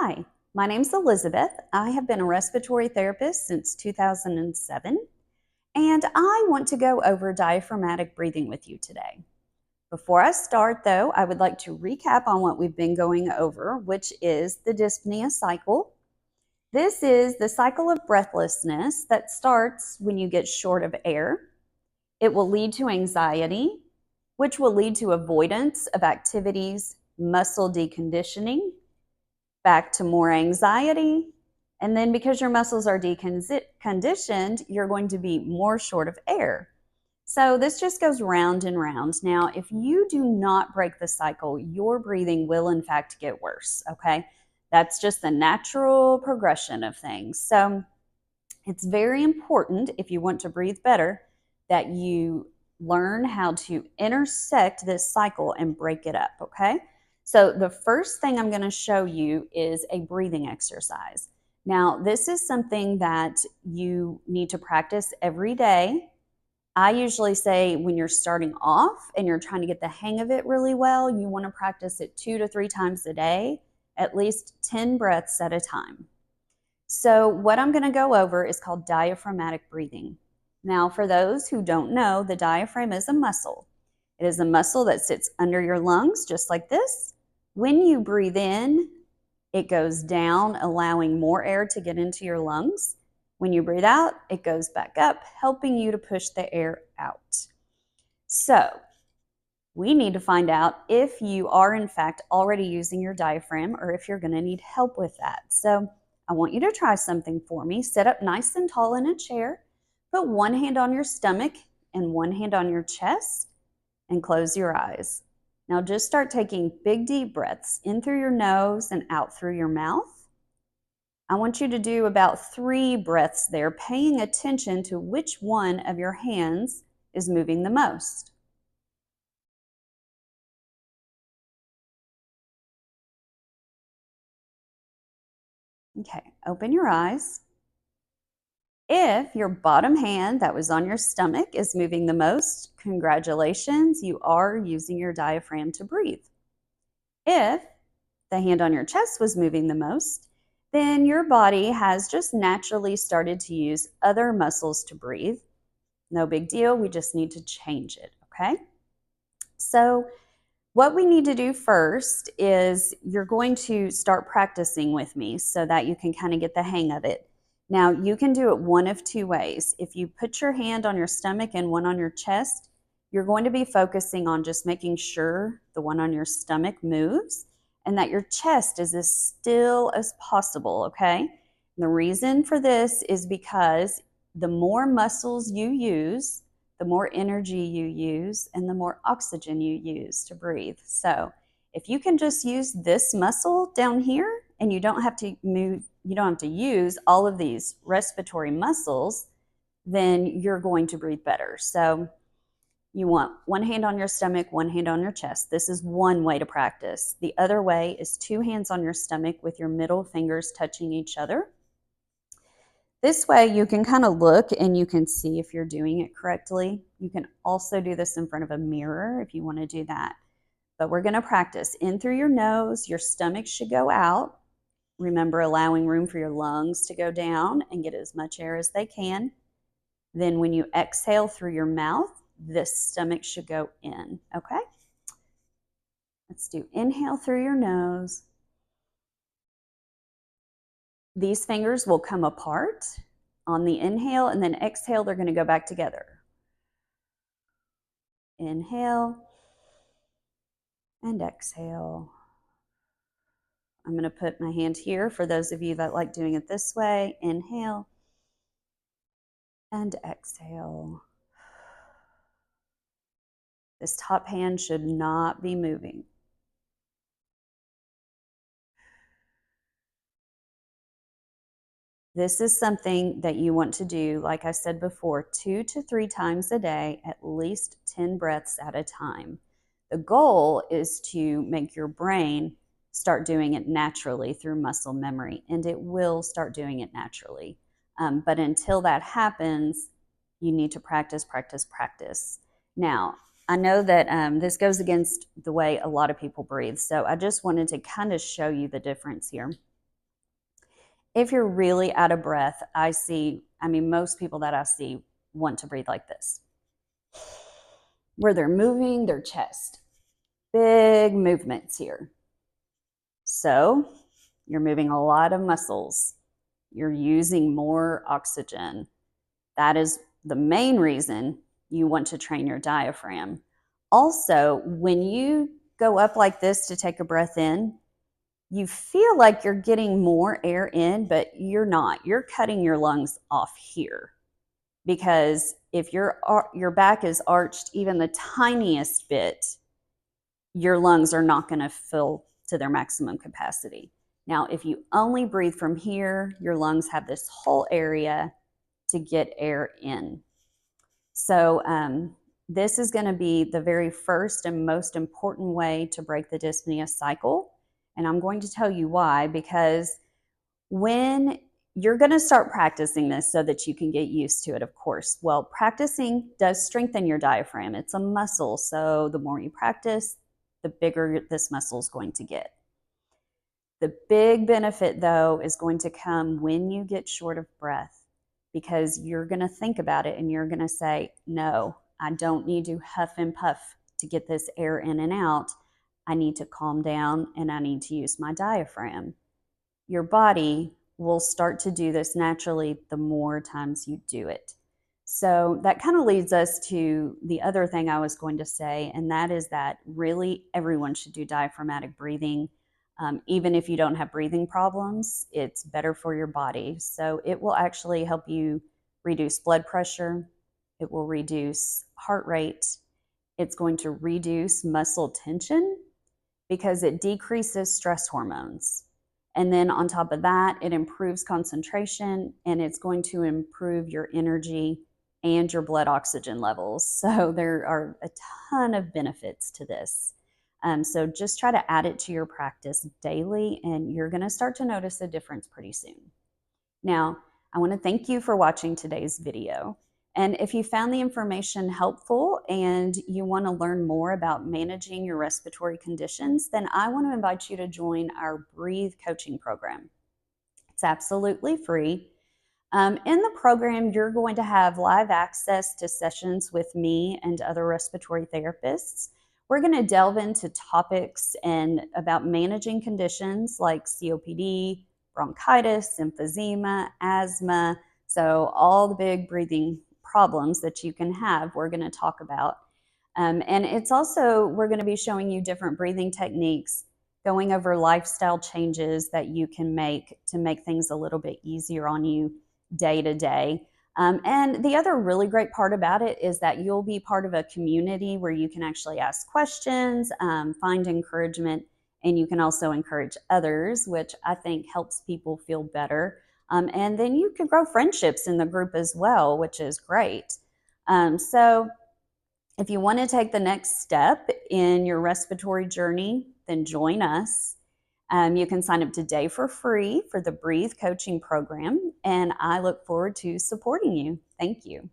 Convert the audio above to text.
Hi, my name's Elizabeth. I have been a respiratory therapist since 2007, and I want to go over diaphragmatic breathing with you today. Before I start, though, I would like to recap on what we've been going over, which is the dyspnea cycle. This is the cycle of breathlessness that starts when you get short of air. It will lead to anxiety, which will lead to avoidance of activities, muscle deconditioning, back to more anxiety. And then because your muscles are deconditioned, you're going to be more short of air. So this just goes round and round. Now, if you do not break the cycle, your breathing will in fact get worse, okay? That's just the natural progression of things. So it's very important, if you want to breathe better, that you learn how to intersect this cycle and break it up, okay? So the first thing I'm going to show you is a breathing exercise. Now, this is something that you need to practice every day. I usually say when you're starting off and you're trying to get the hang of it really well, you want to practice it 2 to 3 times a day, at least 10 breaths at a time. So what I'm going to go over is called diaphragmatic breathing. Now, for those who don't know, the diaphragm is a muscle. It is a muscle that sits under your lungs, just like this. When you breathe in, it goes down, allowing more air to get into your lungs. When you breathe out, it goes back up, helping you to push the air out. So we need to find out if you are in fact already using your diaphragm or if you're going to need help with that. So I want you to try something for me. Sit up nice and tall in a chair. Put one hand on your stomach and one hand on your chest and close your eyes. Now just start taking big deep breaths in through your nose and out through your mouth. I want you to do about 3 breaths there, paying attention to which one of your hands is moving the most. Okay, open your eyes. If your bottom hand that was on your stomach is moving the most, congratulations, you are using your diaphragm to breathe. If the hand on your chest was moving the most, then your body has just naturally started to use other muscles to breathe. No big deal, we just need to change it, okay? So what we need to do first is you're going to start practicing with me so that you can kind of get the hang of it. Now, you can do it one of 2 ways. If you put your hand on your stomach and one on your chest, you're going to be focusing on just making sure the one on your stomach moves and that your chest is as still as possible, okay? And the reason for this is because the more muscles you use, the more energy you use and the more oxygen you use to breathe. So if you can just use this muscle down here and you don't have to move, you don't have to use all of these respiratory muscles, then you're going to breathe better. So you want one hand on your stomach, one hand on your chest. This is one way to practice. The other way is 2 hands on your stomach with your middle fingers touching each other. This way you can kind of look and you can see if you're doing it correctly. You can also do this in front of a mirror if you want to do that. But we're going to practice in through your nose. Your stomach should go out. Remember, allowing room for your lungs to go down and get as much air as they can. Then when you exhale through your mouth, this stomach should go in, okay? Let's do inhale through your nose. These fingers will come apart on the inhale, and then exhale, they're going to go back together. Inhale and exhale. I'm going to put my hand here for those of you that like doing it this way. Inhale and exhale. This top hand should not be moving. This is something that you want to do, like I said before, 2 to 3 times a day, at least 10 breaths at a time. The goal is to make your brain start doing it naturally through muscle memory, and it will start doing it naturally. But until that happens, you need to practice, practice, practice. Now, I know that this goes against the way a lot of people breathe, so I just wanted to kind of show you the difference here. If you're really out of breath, most people that I see want to breathe like this, where they're moving their chest. Big movements here. So you're moving a lot of muscles. You're using more oxygen. That is the main reason you want to train your diaphragm. Also, when you go up like this to take a breath in, you feel like you're getting more air in, but you're not. You're cutting your lungs off here, because if your back is arched even the tiniest bit, your lungs are not going to fill to their maximum capacity. Now, if you only breathe from here, your lungs have this whole area to get air in. So this is going to be the very first and most important way to break the dyspnea cycle. And I'm going to tell you why, because when you're going to start practicing this so that you can get used to it, of course. Well, practicing does strengthen your diaphragm. It's a muscle. So the more you practice, the bigger this muscle is going to get. The big benefit, though, is going to come when you get short of breath, because you're going to think about it and you're going to say, no, I don't need to huff and puff to get this air in and out. I need to calm down and I need to use my diaphragm. Your body will start to do this naturally the more times you do it. So that kind of leads us to the other thing I was going to say, and that is that really everyone should do diaphragmatic breathing. Even if you don't have breathing problems, it's better for your body. So it will actually help you reduce blood pressure. It will reduce heart rate. It's going to reduce muscle tension because it decreases stress hormones. And then on top of that, it improves concentration, and it's going to improve your energy and your blood oxygen levels. So there are a ton of benefits to this. So just try to add it to your practice daily, and you're going to start to notice a difference pretty soon. Now, I want to thank you for watching today's video. And if you found the information helpful and you want to learn more about managing your respiratory conditions, then I want to invite you to join our Breathe coaching program. It's absolutely free. In the program, you're going to have live access to sessions with me and other respiratory therapists. We're going to delve into topics about managing conditions like COPD, bronchitis, emphysema, asthma. So all the big breathing problems that you can have, we're going to talk about. And it's also, we're going to be showing you different breathing techniques, going over lifestyle changes that you can make to make things a little bit easier on you day to day. And the other really great part about it is that you'll be part of a community where you can actually ask questions, find encouragement, and you can also encourage others, which I think helps people feel better. And then you can grow friendships in the group as well, which is great. So if you want to take the next step in your respiratory journey, then join us. You can sign up today for free for the Breathe coaching program, and I look forward to supporting you. Thank you.